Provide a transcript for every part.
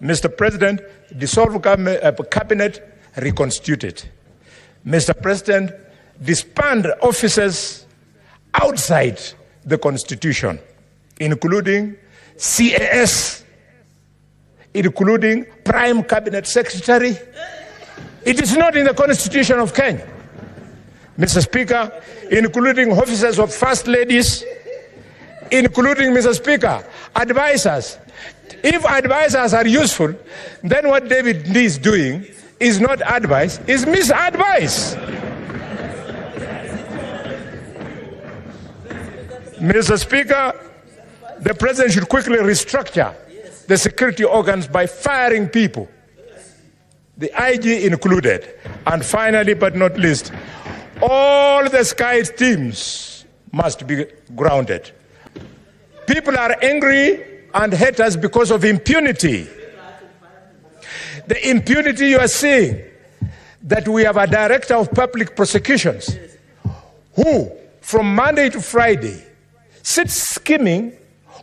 Mr. President, dissolve cabinet, reconstitute it. Mr. President, disband officers outside the Constitution, including CAS, including Prime Cabinet Secretary. It is not in the Constitution of Kenya. Mr. Speaker, including officers of First Ladies, including, Mr. Speaker, advisors. If advisors are useful, then what David Ndii is doing is not advice, is misadvice. Mr. Speaker, the President should quickly restructure the security organs by firing people, the IG included. And finally, but not least, all the Sky teams must be grounded. People are angry and hate us because of impunity. The impunity you are seeing, that we have a director of public prosecutions who, from Monday to Friday, sits scheming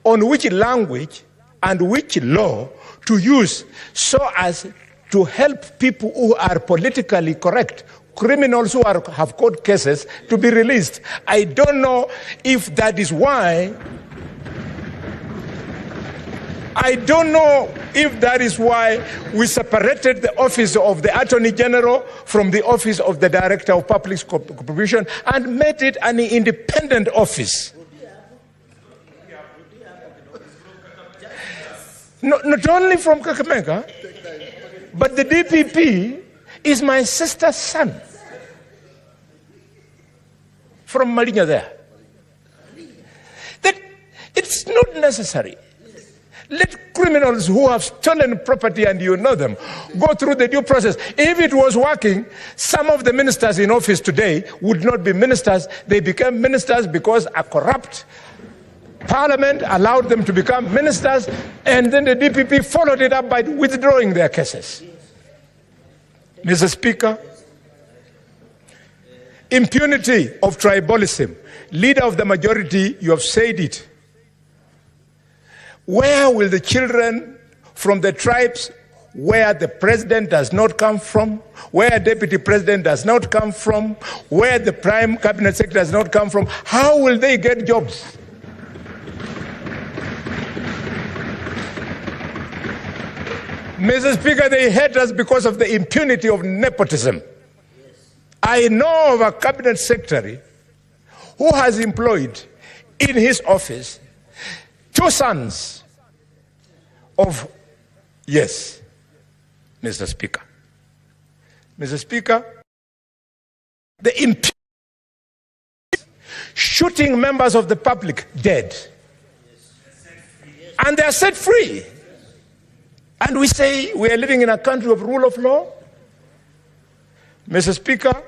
on which language and which law to use so as to help people who are politically correct, criminals who have court cases, to be released. I don't know if that is why we separated the office of the Attorney General from the office of the Director of Public Prosecution and made it an independent office. Not only from Kakamega, but the DPP is my sister's son from Malinya there. That it's not necessary. Let criminals who have stolen property, and you know them, go through the due process. If it was working, some of the ministers in office today would not be ministers. They became ministers because a corrupt Parliament allowed them to become ministers, and then the DPP followed it up by withdrawing their cases. Mr. Speaker, impunity of tribalism. Leader of the majority, you have said it. Where will the children from the tribes where the president does not come from, where deputy president does not come from, where the prime cabinet secretary does not come from, how will they get jobs? Mr. Speaker, they hate us because of the impunity of nepotism. I know of a cabinet secretary who has employed in his office 2 sons of, yes, Mr. Speaker. Mr. Speaker, the impunity, shooting members of the public dead. And they are set free. And we say we are living in a country of rule of law. Mr. Speaker,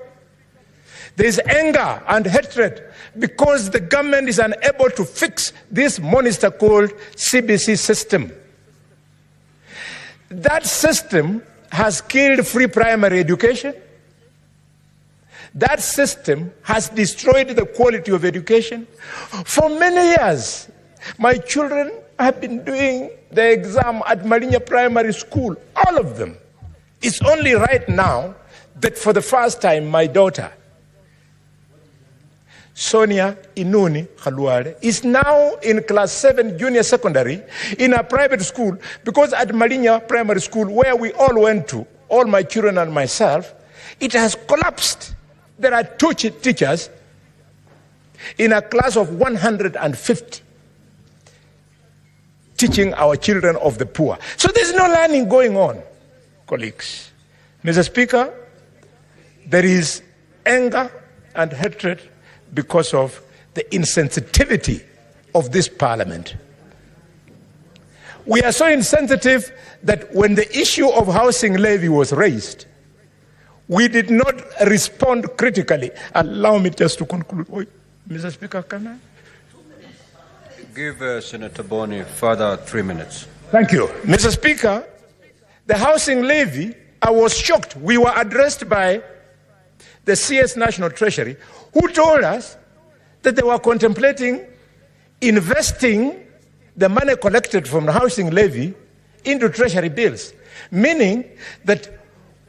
there is anger and hatred because the government is unable to fix this monster called CBC system. That system has killed free primary education. That system has destroyed the quality of education. For many years, my children have been doing the exam at Malinya Primary School, all of them. It's only right now that for the first time, my daughter, Sonia Inuni Khaluare, is now in class 7 junior secondary in a private school, because at Malinya Primary School, where we all went to, all my children and myself, it has collapsed. There are 2 teachers in a class of 150 teaching our children of the poor. So there's no learning going on, colleagues. Mr. Speaker, there is anger and hatred because of the insensitivity of this Parliament. We are so insensitive that when the issue of housing levy was raised, we did not respond critically. Allow me just to conclude. Mr. Speaker, can I? Give Senator Boni further 3 minutes. Thank you. Mr. Speaker, the housing levy, I was shocked. We were addressed by the CS National Treasury, who told us that they were contemplating investing the money collected from the housing levy into treasury bills, meaning that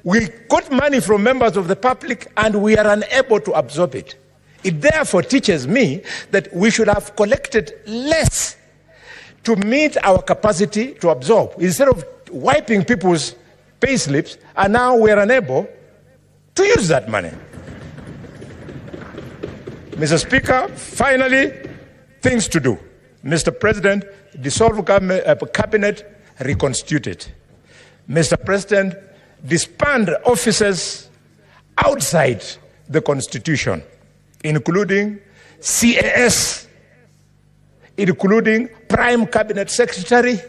we got money from members of the public and we are unable to absorb it. It therefore teaches me that we should have collected less to meet our capacity to absorb, instead of wiping people's pay slips, and now we are unable to use that money. Mr. Speaker, finally, things to do. Mr. President, dissolve cabinet, reconstitute it. Mr. President, disband offices outside the Constitution, including CAS, including Prime Cabinet Secretary.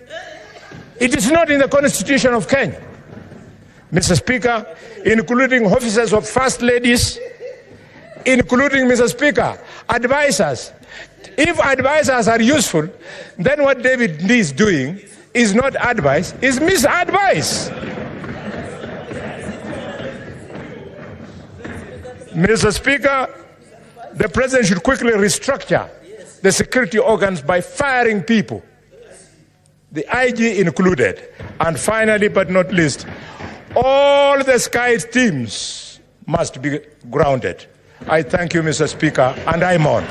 It is not in the Constitution of Kenya. Mr. Speaker, including officers of First Ladies, including, Mr. Speaker, advisors. If advisors are useful, then what David Ndii is doing is not advice, is misadvice. Mr. Speaker, the President should quickly restructure the security organs by firing people, the IG included. And finally, but not least, all the Sky teams must be grounded. I thank you, Mr. Speaker, and I'm on.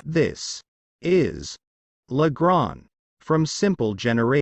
This is Legrand from Simple Generation.